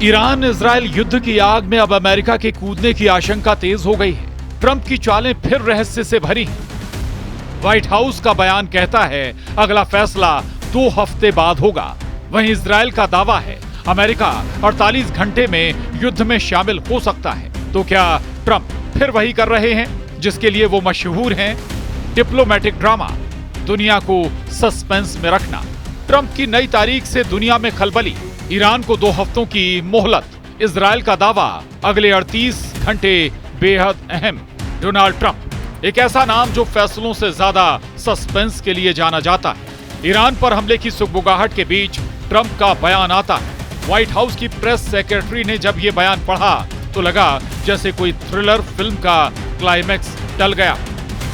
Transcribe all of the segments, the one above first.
Iran Israel युद्ध की आग में अब अमेरिका के कूदने की आशंका तेज हो गई है। ट्रंप की चालें फिर रहस्य से भरी हैं। व्हाइट हाउस का बयान कहता है अगला फैसला 2 हफ्ते बाद होगा। वहीं इजराइल का दावा है अमेरिका 48 घंटे में युद्ध में शामिल हो सकता है। तो क्या ट्रंप फिर वही कर रहे हैं जिसके लिए वो मशहूर हैं? डिप्लोमेटिक ड्रामा, दुनिया को सस्पेंस में रखना। ट्रंप की नई तारीख से दुनिया में खलबली। ईरान को 2 हफ्तों की मोहलत। इजराइल का दावा अगले 38 घंटे बेहद अहम। डोनाल्ड ट्रंप, एक ऐसा नाम जो फैसलों से ज्यादा सस्पेंस के लिए जाना जाता है। ईरान पर हमले की सुगबुगाहट के बीच ट्रंप का बयान आता है। व्हाइट हाउस की प्रेस सेक्रेटरी ने जब ये बयान पढ़ा तो लगा जैसे कोई थ्रिलर फिल्म का क्लाइमैक्स टल गया।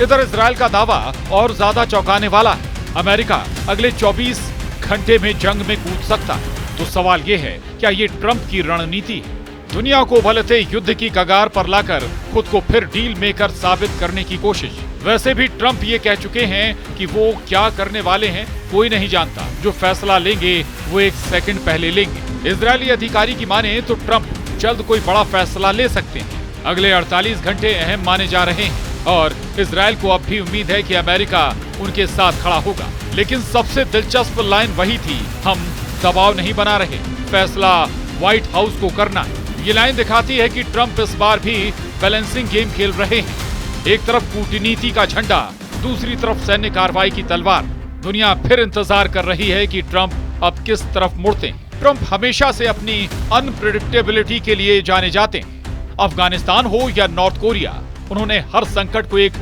इधर इजराइल का दावा और ज्यादा चौंकाने वाला है। अमेरिका अगले 24 घंटे में जंग में कूद सकता है। तो सवाल ये है, क्या ये ट्रंप की रणनीति है? दुनिया को उबलते युद्ध की कगार पर लाकर खुद को फिर डील मेकर साबित करने की कोशिश। वैसे भी ट्रंप ये कह चुके हैं कि वो क्या करने वाले हैं कोई नहीं जानता। जो फैसला लेंगे वो 1 सेकंड पहले लेंगे। इजरायली अधिकारी की माने तो ट्रंप जल्द कोई बड़ा फैसला ले सकते हैं। अगले 48 घंटे अहम माने जा रहे हैं और इजरायल को अब भी उम्मीद है कि अमेरिका उनके साथ खड़ा होगा। लेकिन सबसे दिलचस्प लाइन वही थी, हम दबाव नहीं बना रहे, फैसला व्हाइट हाउस को करना है। ये लाइन दिखाती है कि ट्रंप इस बार भी बैलेंसिंग गेम खेल रहे हैं। एक तरफ कूटनीति का झंडा, दूसरी तरफ सैन्य कार्रवाई की तलवार। दुनिया फिर इंतजार कर रही है कि ट्रंप अब किस तरफ मुड़ते हैं। ट्रंप हमेशा से अपनी अनप्रेडिक्टेबिलिटी के लिए जाने जाते हैं। अफगानिस्तान हो या नॉर्थ कोरिया, उन्होंने हर संकट को एक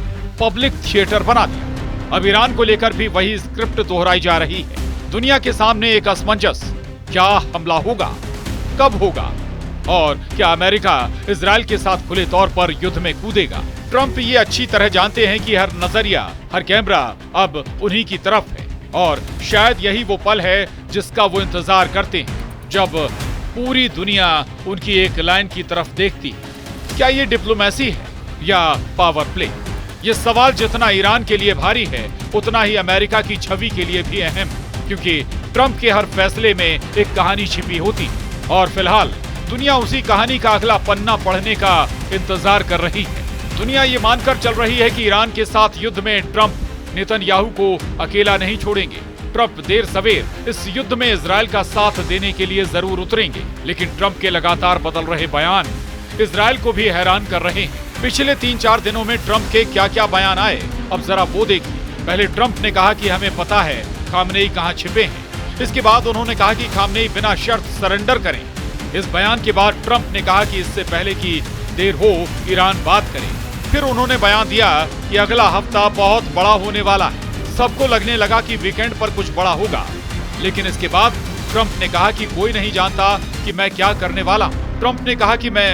पब्लिक थिएटर बना दिया। अब ईरान को लेकर भी वही स्क्रिप्ट दोहराई जा रही है। दुनिया के सामने एक असमंजस, क्या हमला होगा, कब होगा और क्या अमेरिका इजराइल के साथ खुले तौर पर युद्ध में कूदेगा? ट्रंप ये अच्छी तरह जानते हैं कि हर नजरिया, हर कैमरा अब उन्हीं की तरफ है और शायद यही वो पल है जिसका वो इंतजार करते हैं, जब पूरी दुनिया उनकी एक लाइन की तरफ देखती है। क्या ये डिप्लोमेसी है या पावर प्ले? ये सवाल जितना ईरान के लिए भारी है उतना ही अमेरिका की छवि के लिए भी अहम, क्योंकि ट्रंप के हर फैसले में एक कहानी छिपी होती है और फिलहाल दुनिया उसी कहानी का अगला पन्ना पढ़ने का इंतजार कर रही है। दुनिया ये मानकर चल रही है कि ईरान के साथ युद्ध में ट्रंप नेतन्याहू को अकेला नहीं छोड़ेंगे। ट्रंप देर सवेर इस युद्ध में इजरायल का साथ देने के लिए जरूर उतरेंगे। लेकिन ट्रंप के लगातार बदल रहे बयान इजरायल को भी हैरान कर रहे हैं। पिछले 3-4 दिनों में ट्रंप के क्या क्या बयान आए, अब जरा वो देखिए। पहले ट्रंप ने कहा कि हमें पता है खामनेई कहां छिपे हैं। इसके बाद उन्होंने कहा कि खामनेई बिना शर्त सरेंडर करें। इस बयान के बाद ट्रंप ने कहा कि इससे पहले कि देर हो ईरान बात करे। फिर उन्होंने बयान दिया कि अगला हफ्ता बहुत बड़ा होने वाला है। सबको लगने लगा कि वीकेंड पर कुछ बड़ा होगा। लेकिन इसके बाद ट्रंप ने कहा कि कोई नहीं जानता कि मैं क्या करने वाला हूं। ट्रंप ने कहा कि मैं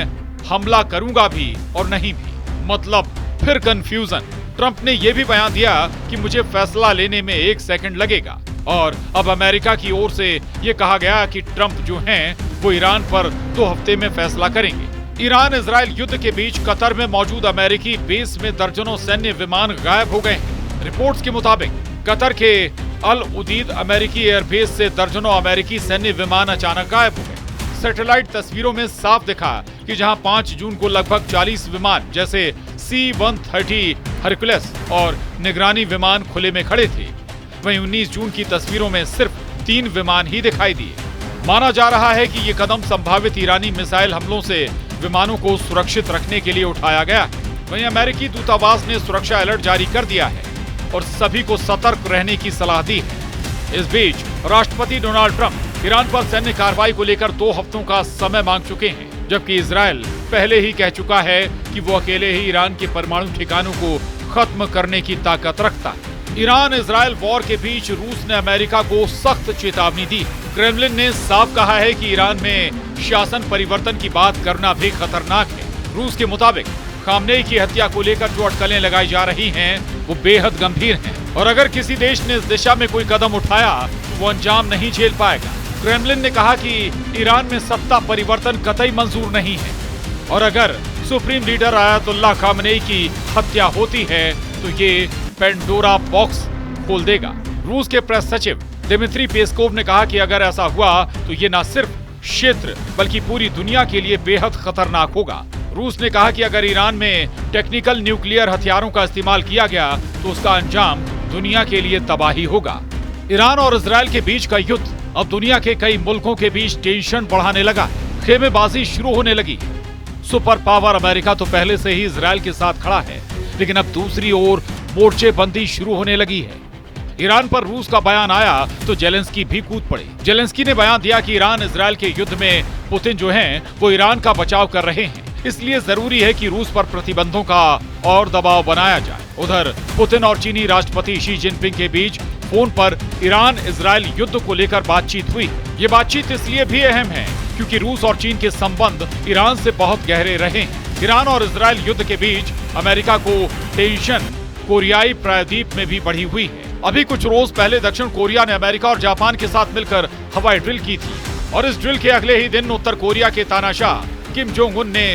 हमला करूंगा भी और नहीं भी। मतलब फिर कंफ्यूजन। ट्रंप ने यह भी बयान दिया कि मुझे फैसला लेने में 1 सेकंड लगेगा और अब अमेरिका की ओर से यह कहा गया कि ट्रंप जो हैं वो ईरान पर 2 हफ्ते में फैसला करेंगे। ईरान इजराइल युद्ध के बीच कतर में मौजूद अमेरिकी बेस में दर्जनों सैन्य विमान गायब हो गए हैं। रिपोर्ट्स के मुताबिक कतर के अल उदीद अमेरिकी एयरबेस से दर्जनों अमेरिकी सैन्य विमान अचानक गायब हो गए। सैटेलाइट तस्वीरों में साफ दिखा कि जहां 5 जून को लगभग 40 विमान जैसे C-130 हरकुलस और निगरानी विमान खुले में खड़े थे, वहीं 19 जून की तस्वीरों में सिर्फ 3 विमान ही दिखाई दिए। माना जा रहा है कि ये कदम संभावित ईरानी मिसाइल हमलों से विमानों को सुरक्षित रखने के लिए उठाया गया। वहीं अमेरिकी दूतावास ने सुरक्षा अलर्ट जारी कर दिया है और सभी को सतर्क रहने की सलाह दी है। इस बीच राष्ट्रपति डोनाल्ड ट्रंप ईरान पर सैन्य कार्रवाई को लेकर 2 हफ्तों का समय मांग चुके हैं, जबकि इजरायल पहले ही कह चुका है कि वो अकेले ही ईरान के परमाणु ठिकानों को खत्म करने की ताकत रखता है। ईरान इजरायल वॉर के बीच रूस ने अमेरिका को सख्त चेतावनी दी। क्रेमलिन ने साफ कहा है कि ईरान में शासन परिवर्तन की बात करना भी खतरनाक है। रूस के मुताबिक खामनेई की हत्या को लेकर जो अटकलें लगाई जा रही हैं वो बेहद गंभीर हैं और अगर किसी देश ने इस दिशा में कोई कदम उठाया तो वो अंजाम नहीं झेल पाएगा। क्रेमलिन ने कहा कि ईरान में सत्ता परिवर्तन कतई मंजूर नहीं है और अगर सुप्रीम लीडर आयतुल्लाह खामनेई की हत्या होती है तो ये पेंडोरा बॉक्स खोल देगा। रूस के प्रेस सचिव दिमित्री पेस्कोव ने कहा कि अगर ऐसा हुआ तो ये न सिर्फ क्षेत्र बल्कि पूरी दुनिया के लिए बेहद खतरनाक होगा। रूस ने कहा कि अगर ईरान में टेक्निकल न्यूक्लियर हथियारों का इस्तेमाल किया गया तो उसका अंजाम दुनिया के लिए तबाही होगा। ईरान और इजरायल के बीच का युद्ध अब दुनिया के कई मुल्कों के बीच टेंशन बढ़ाने लगा। खेमेबाजी शुरू होने लगी। सुपर पावर अमेरिका तो पहले से ही इजरायल के साथ खड़ा है, लेकिन अब दूसरी ओर मोर्चेबंदी शुरू होने लगी है। ईरान पर रूस का बयान आया तो जेलेंस्की भी कूद पड़े। जेलेंस्की ने बयान दिया कि ईरान इजरायल के युद्ध में पुतिन जो हैं वो ईरान का बचाव कर रहे हैं, इसलिए जरूरी है कि रूस पर प्रतिबंधों का और दबाव बनाया जाए। उधर पुतिन और चीनी राष्ट्रपति शी जिनपिंग के बीच फोन पर ईरान इजरायल युद्ध को लेकर बातचीत हुई। ये बातचीत इसलिए भी अहम है क्योंकि रूस और चीन के संबंध ईरान से बहुत गहरे रहे हैं। ईरान और इजरायल युद्ध के बीच अमेरिका को टेंशन कोरियाई प्रायद्वीप में भी बढ़ी हुई है। अभी कुछ रोज पहले दक्षिण कोरिया ने अमेरिका और जापान के साथ मिलकर हवाई ड्रिल की थी और इस ड्रिल के अगले ही दिन उत्तर कोरिया के तानाशाह किम जोंग उन ने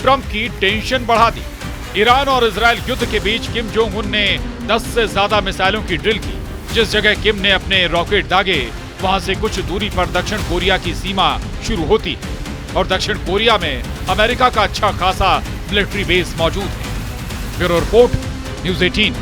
ट्रंप की टेंशन बढ़ा दी। ईरान और इजरायल युद्ध के बीच किम जोंग उन ने 10 से ज्यादा मिसाइलों की ड्रिल की। जिस जगह किम ने अपने रॉकेट दागे वहां से कुछ दूरी पर दक्षिण कोरिया की सीमा शुरू होती है और दक्षिण कोरिया में अमेरिका का अच्छा खासा मिलिट्री बेस मौजूद है। Bureau report, news 18।